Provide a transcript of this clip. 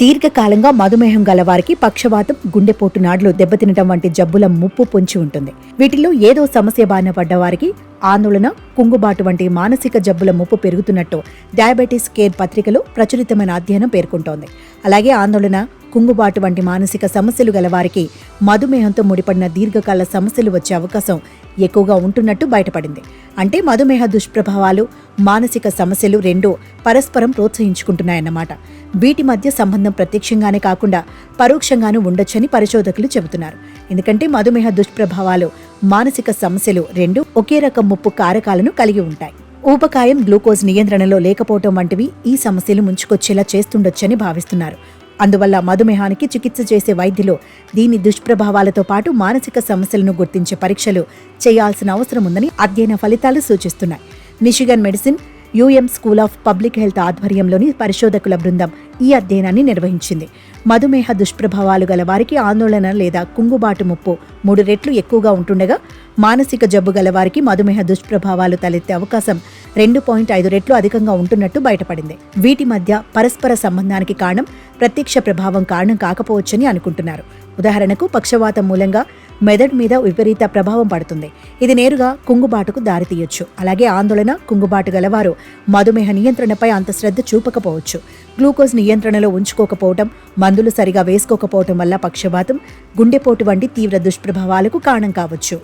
దీర్ఘకాలంగా మధుమేహం గలవారికి పక్షవాతం, గుండెపోటు నాడులు దెబ్బతినటం వంటి జబ్బుల ముప్పు పొంచి ఉంటుంది. వీటిల్లో ఏదో సమస్య బారిన పడ్డవారికి ఆందోళన, కుంగుబాటు వంటి మానసిక జబ్బుల ముప్పు పెరుగుతున్నట్టు డయాబెటీస్ కేర్ పత్రికలో ప్రచురితమైన అధ్యయనం పేర్కొంటోంది. అలాగే ఆందోళన, కుంగుబాటు వంటి మానసిక సమస్యలు గలవారికి మధుమేహంతో ముడిపడిన దీర్ఘకాల సమస్యలు వచ్చే అవకాశం ఎక్కువగా ఉంటున్నట్టు బయటపడింది. అంటే మధుమేహ దుష్ప్రభావాలు, మానసిక సమస్యలు రెండూ పరస్పరం ప్రోత్సహించుకుంటున్నాయన్నమాట. వీటి మధ్య సంబంధం ప్రత్యక్షంగానే కాకుండా పరోక్షంగానూ ఉండొచ్చని పరిశోధకులు చెబుతున్నారు. ఎందుకంటే మధుమేహ దుష్ప్రభావాలు, మానసిక సమస్యలు రెండూ ఒకే రకం ముప్పు కారకాలను కలిగి ఉంటాయి. ఊబకాయం, గ్లూకోజ్ నియంత్రణలో లేకపోవటం వంటివి ఈ సమస్యలు ముంచుకొచ్చేలా చేస్తుండొచ్చని భావిస్తున్నారు. అందువల్ల మధుమేహానికి చికిత్స చేసే వైద్యులు దీని దుష్ప్రభావాలతో పాటు మానసిక సమస్యలను గుర్తించే పరీక్షలు చేయాల్సిన అవసరం ఉందని అధ్యయన ఫలితాలు సూచిస్తున్నాయి. Michigan medicine, UM school of public health ఆధ్వర్యంలోని పరిశోధకుల బృందం ఈ అధ్యయనాన్ని నిర్వహించింది. మధుమేహ దుష్ప్రభావాలు గల వారికి ఆందోళన లేదా కుంగుబాటు ముప్పు 3 రెట్లు ఎక్కువగా ఉంటుండగా, మానసిక జబ్బు గల వారికి మధుమేహ దుష్ప్రభావాలు తలెత్తే అవకాశం 2.5 రెట్లు అధికంగా ఉంటున్నట్టు బయటపడింది. వీటి మధ్య పరస్పర సంబంధానికి కారణం ప్రత్యక్ష ప్రభావం కారణం కాకపోవచ్చని అనుకుంటున్నారు. ఉదాహరణకు పక్షవాతం మూలంగా మెదడు మీద విపరీత ప్రభావం పడుతుంది. ఇది నేరుగా కుంగుబాటుకు దారితీయొచ్చు. అలాగే ఆందోళన, కుంగుబాటు గలవారు మధుమేహ నియంత్రణపై అంత శ్రద్ధ చూపకపోవచ్చు. గ్లూకోజ్ నియంత్రణలో ఉంచుకోకపోవటం, మందులు సరిగా వేసుకోకపోవటం వల్ల పక్షవాతం, గుండెపోటు వంటి తీవ్ర దుష్ప్రభావాలకు కారణం కావచ్చు.